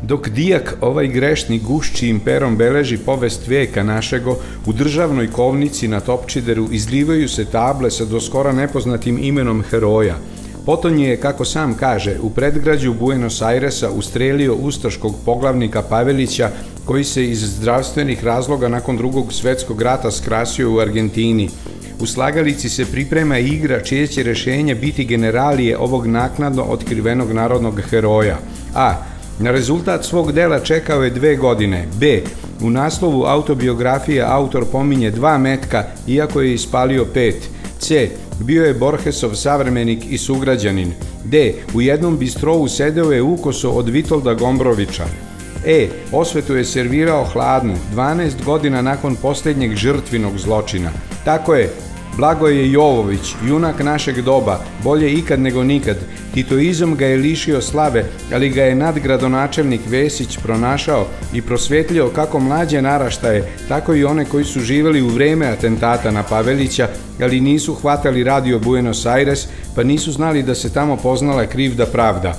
Dok dijak ovaj grešni guščijim perom beleži povest vijeka našego, u državnoj kovnici na Topčideru izlivaju se table sa doskora nepoznatim imenom heroja. Potonji je, kako sam kaže, u predgrađu Buenos Airesa ustrelio ustaškog poglavnika Pavelića, koji se iz zdravstvenih razloga nakon Drugog svjetskog rata skrasio u Argentini. U slagalici se priprema igra čije će rešenje biti generalije ovog naknadno otkrivenog narodnog heroja. A. Na rezultat svog dela čekao je 2 godine. B. U naslovu autobiografije autor pominje 2 metka, iako je ispalio 5. C. Bio je Borgesov savremenik i sugrađanin. D. U jednom bistrovu sedeo je ukoso od Vitolda Gombrovića. E. Osvetu je servirao hladnu, 12 godina nakon posljednjeg žrtvinog zločina. Tako je, Blagoje Jovović, junak našeg doba, bolje ikad nego nikad. Titoizam ga je lišio slave, ali ga je nadgradonačelnik Vesić pronašao i prosvetljio kako mlađe naraštaje, tako i one koji su živjeli u vreme atentata na Pavelića, ali nisu hvatali radio Buenos Aires, pa nisu znali da se tamo poznala krivda pravda.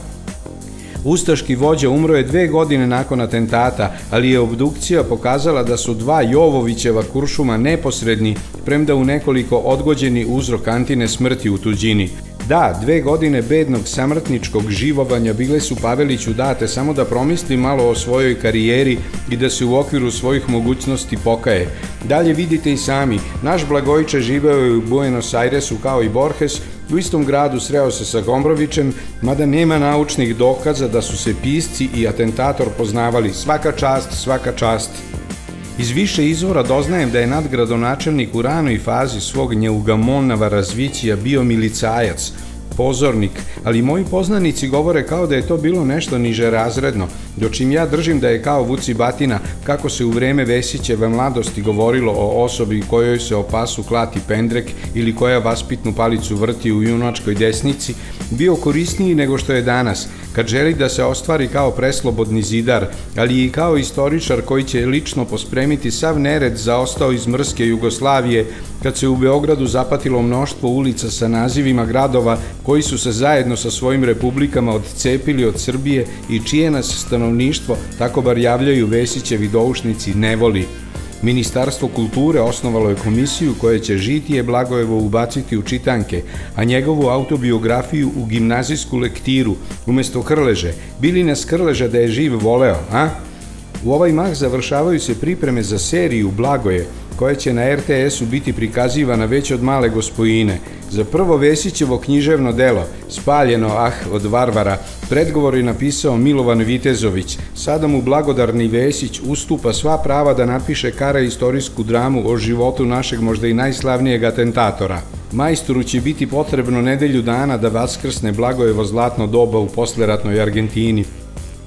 Ustaški vođa umro je 2 godine nakon atentata, ali je obdukcija pokazala da su 2 Jovovićeva kuršuma neposredni, premda u nekoliko odgođeni uzrok Antine smrti u tuđini. Da, 2 godine bednog samrtničkog živovanja bile su Paveliću date samo da promisli malo o svojoj karijeri i da se u okviru svojih mogućnosti pokaje. Dalje vidite i sami, naš Blagojiče živeo je u Buenos Airesu kao i Borges, u istom gradu sreo se sa Gombrovićem, mada nema naučnih dokaza da su se pisci i atentator poznavali. Svaka čast, svaka čast. Iz više izvora doznajem da je nadgradonačelnik u ranoj fazi svog neugamonava razvićija bio milicajac, pozornik, ali moji poznanici govore kao da je to bilo nešto niže razredno, dočim ja držim da je kao Vucibatina, kako se u vreme Vesićeve mladosti govorilo o osobi kojoj se o pasu klati pendrek ili koja vaspitnu palicu vrti u junačkoj desnici, bio korisniji nego što je danas, kad želi da se ostvari kao preslobodni zidar, ali i kao istoričar koji će lično pospremiti sav nered zaostao iz mrske Jugoslavije, kad se u Beogradu zapatilo mnoštvo ulica sa nazivima gradova koji su se zajedno sa svojim republikama odcepili od Srbije i čije nas stanovništvo, tako bar javljaju Vesićevi doušnici, ne voli. Ministarstvo kulture osnovalo je komisiju koja će žitije Blagojevo ubaciti u čitanke, a njegovu autobiografiju u gimnazijsku lektiru, umesto Krleže. Bili nas Krleža da je živ voleo, a? U ovaj mah završavaju se pripreme za seriju Blagoje, koja će na RTS-u biti prikazivana već od male gospojine. Za prvo Vesićevo književno delo, Spaljeno, od Varvara, predgovor je napisao Milovan Vitezović. Sada mu blagodarni Vesić ustupa sva prava da napiše istorijsku dramu o životu našeg možda i najslavnijeg atentatora. Majstoru će biti potrebno nedelju dana da vaskrsne Blagojevo zlatno doba u posleratnoj Argentini.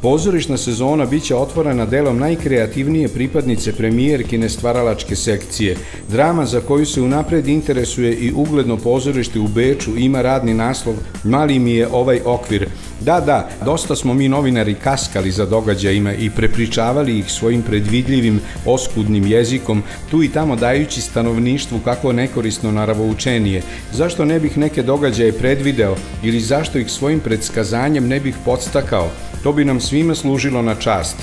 Pozorišna sezona biće otvorena delom najkreativnije pripadnice premijerkine stvaralačke sekcije. Drama za koju se unapred interesuje i ugledno pozorište u Beču ima radni naslov Mali mi je ovaj okvir. Da, dosta smo mi novinari kaskali za događajima i prepričavali ih svojim predvidljivim, oskudnim jezikom, tu i tamo dajući stanovništvu kako nekorisno naravoučenije. Zašto ne bih neke događaje predvideo ili zašto ih svojim predskazanjem ne bih podstakao? To bi nam svima služilo na čast.